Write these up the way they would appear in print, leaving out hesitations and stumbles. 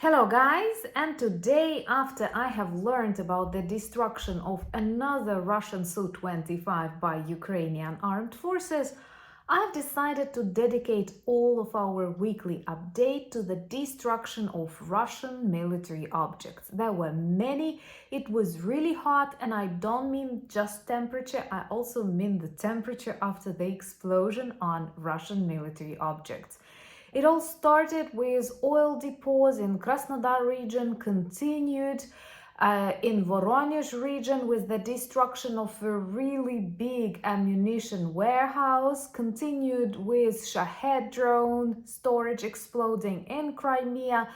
Hello guys, and today after I have learned about the destruction of another Russian Su-25 by Ukrainian armed forces, I've decided to dedicate all of our weekly update to the destruction of Russian military objects. There were many, it was really hot, and I don't mean just temperature, I also mean the temperature after the explosion on Russian military objects. It all started with oil depots in Krasnodar region, continued in Voronezh region with the destruction of a really big ammunition warehouse, continued with Shahed drone storage exploding in Crimea,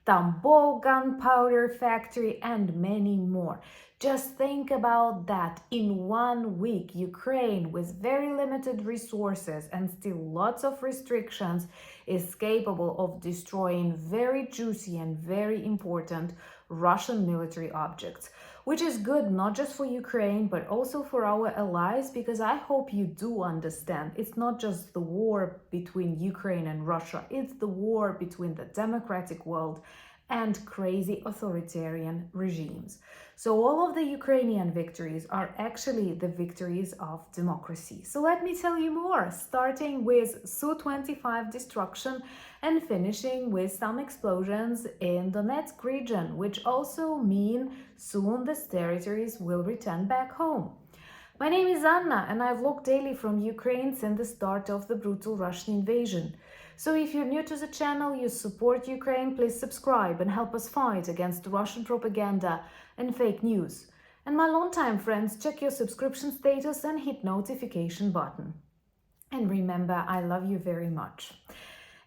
tambov gunpowder factory, and many more. Just think about that. In 1 week, Ukraine, with very limited resources and still lots of restrictions, is capable of destroying very juicy and very important Russian military objects, which is good not just for Ukraine but also for our allies, because I hope you do understand it's not just the war between Ukraine and Russia, it's the war between the democratic world and crazy authoritarian regimes. So all of the Ukrainian victories are actually the victories of democracy. So let me tell you more, starting with Su-25 destruction and finishing with some explosions in Donetsk region, which also mean soon these territories will return back home. My name is Anna and I vlog daily from Ukraine since the start of the brutal Russian invasion. So if you're new to the channel, you support Ukraine, please subscribe and help us fight against Russian propaganda and fake news. And my longtime friends, check your subscription status and hit notification button. And remember, I love you very much.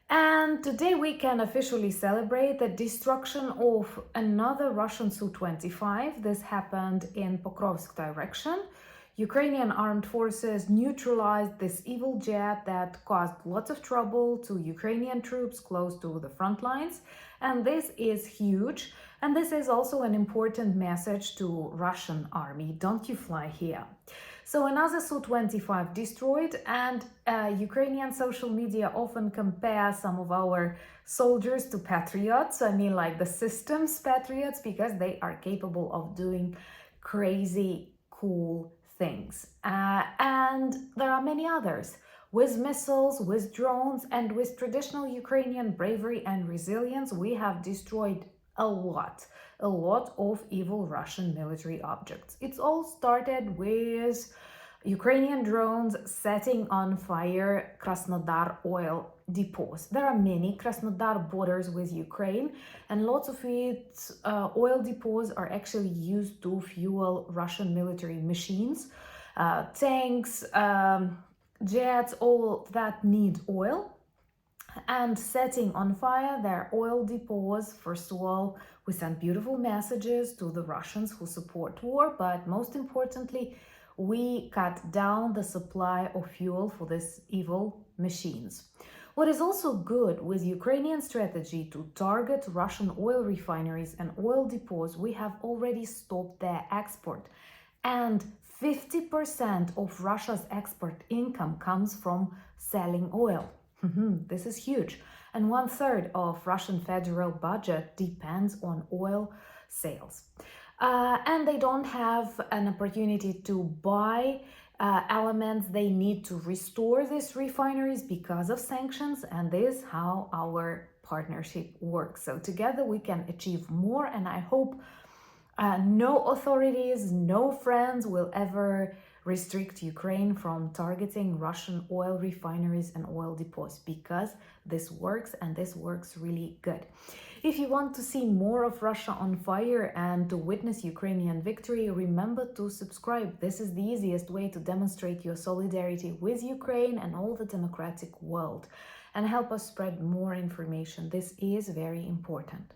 And today we can officially celebrate the destruction of another Russian Su-25. This happened in Pokrovsk direction. Ukrainian armed forces neutralized this evil jet that caused lots of trouble to Ukrainian troops close to the front lines. And this is huge. And this is also an important message to Russian army. Don't you fly here. So another Su-25 destroyed, and Ukrainian social media often compare some of our soldiers to patriots. I mean like the system's patriots, because they are capable of doing crazy, cool things. And there are many others. With missiles, with drones, and with traditional Ukrainian bravery and resilience, we have destroyed a lot of evil Russian military objects. It's all started with Ukrainian drones setting on fire Krasnodar oil depots. There are many. Krasnodar borders with Ukraine, and lots of its oil depots are actually used to fuel Russian military machines, tanks, jets, all that need oil. And setting on fire their oil depots, first of all, we send beautiful messages to the Russians who support war, but most importantly, we cut down the supply of fuel for these evil machines. What is also good with Ukrainian strategy to target Russian oil refineries and oil depots, we have already stopped their export. And 50% of Russia's export income comes from selling oil. This is huge. And 1/3 of Russian federal budget depends on oil sales. And they don't have an opportunity to buy elements they need to restore these refineries because of sanctions, and this is how our partnership works. So together we can achieve more, and I hope no authorities, no friends will ever restrict Ukraine from targeting Russian oil refineries and oil depots, because this works, and this works really good. If you want to see more of Russia on fire and to witness Ukrainian victory, remember to subscribe. This is the easiest way to demonstrate your solidarity with Ukraine and all the democratic world, and help us spread more information. This is very important.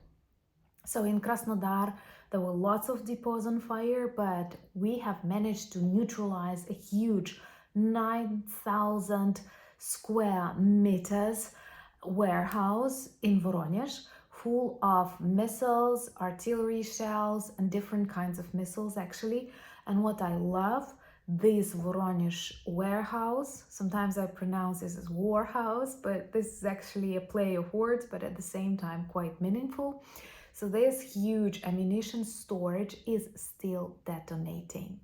So in Krasnodar, there were lots of depots on fire, but we have managed to neutralize a huge 9,000 square meters warehouse in Voronezh, full of missiles, artillery shells, and different kinds of missiles actually. And what I love, this Voronezh warehouse. Sometimes I pronounce this as warhouse, but this is actually a play of words, but at the same time quite meaningful. So this huge ammunition storage is still detonating.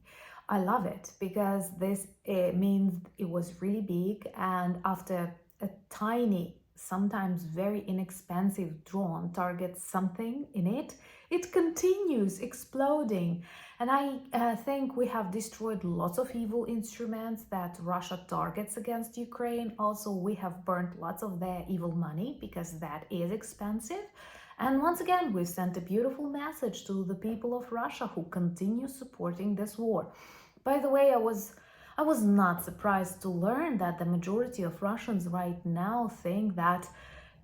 I love it because this means it was really big, and after a tiny, sometimes very inexpensive drone targets something in it, it continues exploding. And I think we have destroyed lots of evil instruments that Russia targets against Ukraine. Also, we have burnt lots of their evil money because that is expensive. And once again, we've sent a beautiful message to the people of Russia who continue supporting this war. By the way, I was not surprised to learn that the majority of Russians right now think that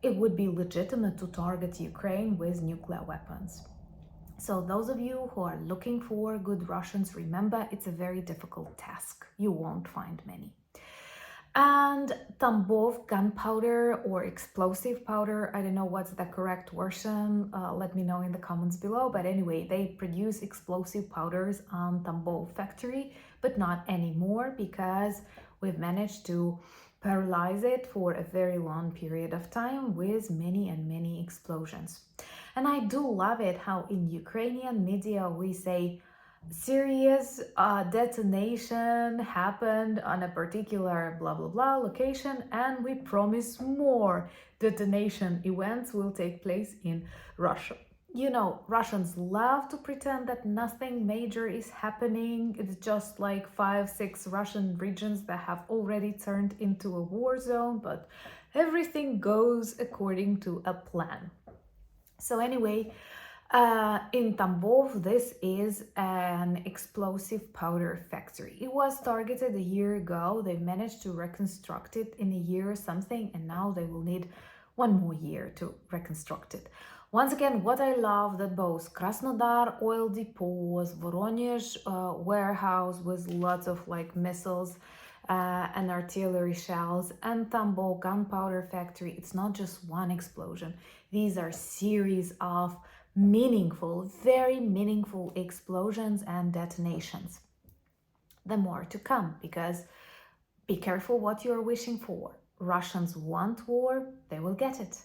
it would be legitimate to target Ukraine with nuclear weapons. So those of you who are looking for good Russians, remember it's a very difficult task. You won't find many. And tambov, gunpowder or explosive powder, I don't know what's the correct version, let me know in the comments below. But anyway, they produce explosive powders on Tambov factory, but not anymore because we've managed to paralyze it for a very long period of time with many and many explosions. And I do love it how in Ukrainian media we say serious detonation happened on a particular blah blah blah location, and we promise more detonation events will take place in Russia. You know, Russians love to pretend that nothing major is happening. It's just like 5-6 Russian regions that have already turned into a war zone, but everything goes according to a plan. So anyway, in Tambov, this is an explosive powder factory. It was targeted a year ago. They managed to reconstruct it in a year or something, and now they will need 1 more year to reconstruct it. Once again, what I love that both Krasnodar oil depots, Voronezh warehouse with lots of like missiles and artillery shells, and Tambov gunpowder factory, it's not just one explosion. These are series of meaningful, very meaningful explosions and detonations. The more to come, because be careful what you are wishing for. Russians want war, they will get it.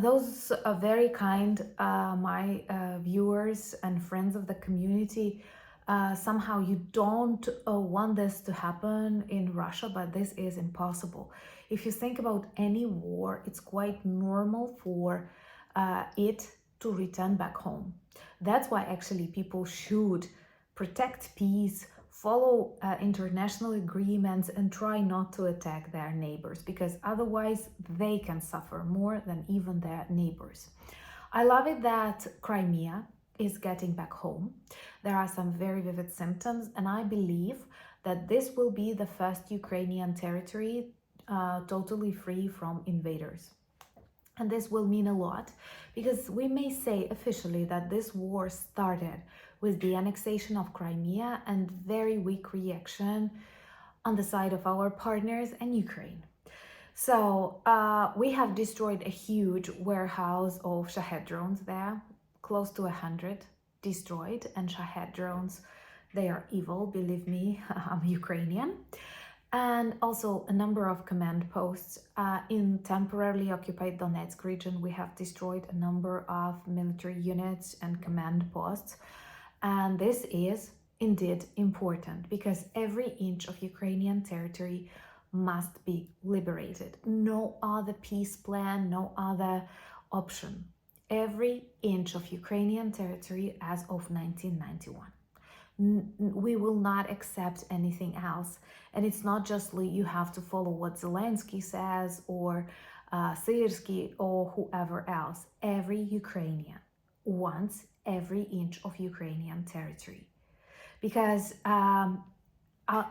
Those are very kind, my viewers and friends of the community. Somehow you don't want this to happen in Russia, but this is impossible. If you think about any war, it's quite normal for it to return back home. That's why actually people should protect peace, follow international agreements, and try not to attack their neighbors, because otherwise they can suffer more than even their neighbors. I love it that Crimea is getting back home. There are some very vivid symptoms, and I believe that this will be the first Ukrainian territory totally free from invaders. And this will mean a lot, because we may say officially that this war started with the annexation of Crimea and very weak reaction on the side of our partners and Ukraine. So we have destroyed a huge warehouse of Shahed drones there, close to 100 destroyed. And Shahed drones, they are evil, believe me, I'm Ukrainian. And also a number of command posts in temporarily occupied Donetsk region. We have destroyed a number of military units and command posts. And this is indeed important, because every inch of Ukrainian territory must be liberated. No other peace plan, no other option. Every inch of Ukrainian territory as of 1991. We will not accept anything else. And it's not just you have to follow what Zelensky says or Syrsky or whoever else. Every Ukrainian wants every inch of Ukrainian territory, because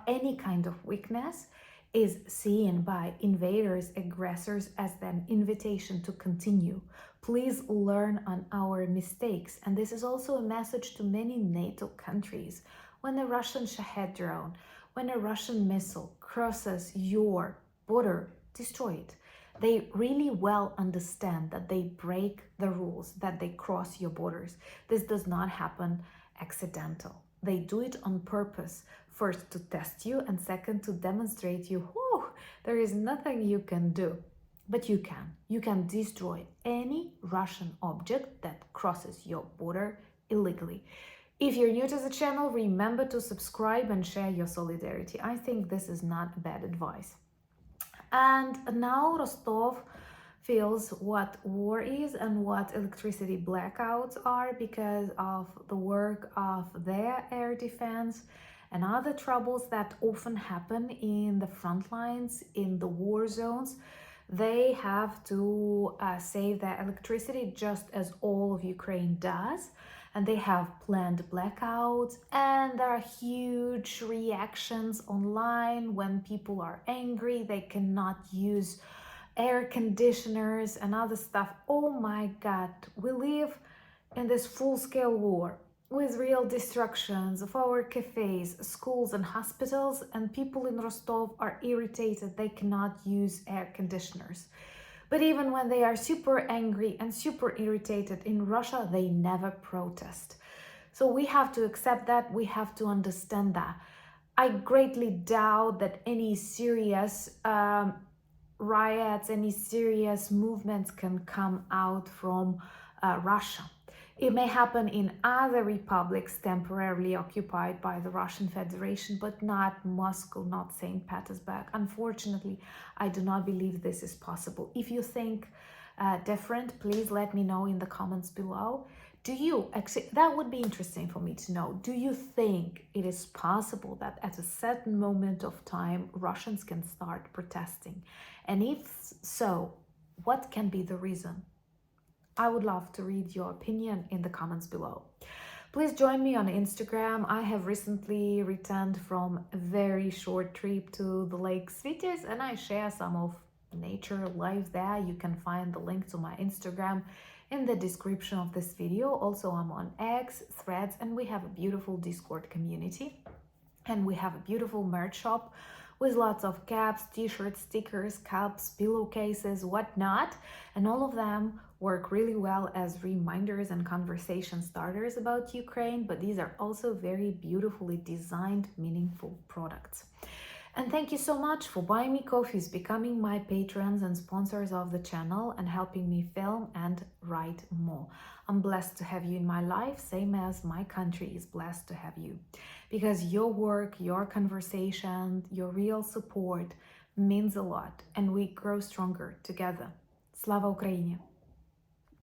any kind of weakness is seen by invaders, aggressors as an invitation to continue. Please learn on our mistakes. And this is also a message to many NATO countries. When a Russian Shahed drone, when a Russian missile crosses your border, destroy it. They really well understand that they break the rules, that they cross your borders. This does not happen accidental. They do it on purpose. First, to test you, and second, to demonstrate you, whew, there is nothing you can do. But you can. You can destroy any Russian object that crosses your border illegally. If you're new to the channel, remember to subscribe and share your solidarity. I think this is not bad advice. And now Rostov feels what war is and what electricity blackouts are because of the work of their air defense and other troubles that often happen in the front lines, in the war zones. They have to save their electricity just as all of Ukraine does. And they have planned blackouts, and there are huge reactions online when people are angry. They cannot use air conditioners and other stuff. Oh my God, we live in this full-scale war with real destructions of our cafes, schools and hospitals, and people in Rostov are irritated. They cannot use air conditioners. But even when they are super angry and super irritated in Russia, they never protest. So we have to accept that, we have to understand that. I greatly doubt that any serious riots, any serious movements can come out from Russia. It may happen in other republics temporarily occupied by the Russian Federation, but not Moscow, not St. Petersburg. Unfortunately, I do not believe this is possible. If you think different, please let me know in the comments below. Do you, actually, that would be interesting for me to know. Do you think it is possible that at a certain moment of time, Russians can start protesting? And if so, what can be the reason? I would love to read your opinion in the comments below. Please join me on Instagram. I have recently returned from a very short trip to the Lake Svites, and I share some of nature life there. You can find the link to my Instagram in the description of this video. Also, I'm on X, Threads, and we have a beautiful Discord community. And we have a beautiful merch shop with lots of caps, t-shirts, stickers, cups, pillowcases, whatnot. And all of them work really well as reminders and conversation starters about Ukraine, but these are also very beautifully designed, meaningful products. And thank you so much for buying me coffees, becoming my patrons and sponsors of the channel, and helping me film and write more. I'm blessed to have you in my life, same as my country is blessed to have you. Because your work, your conversation, your real support means a lot, and we grow stronger together. Slava Ukraini!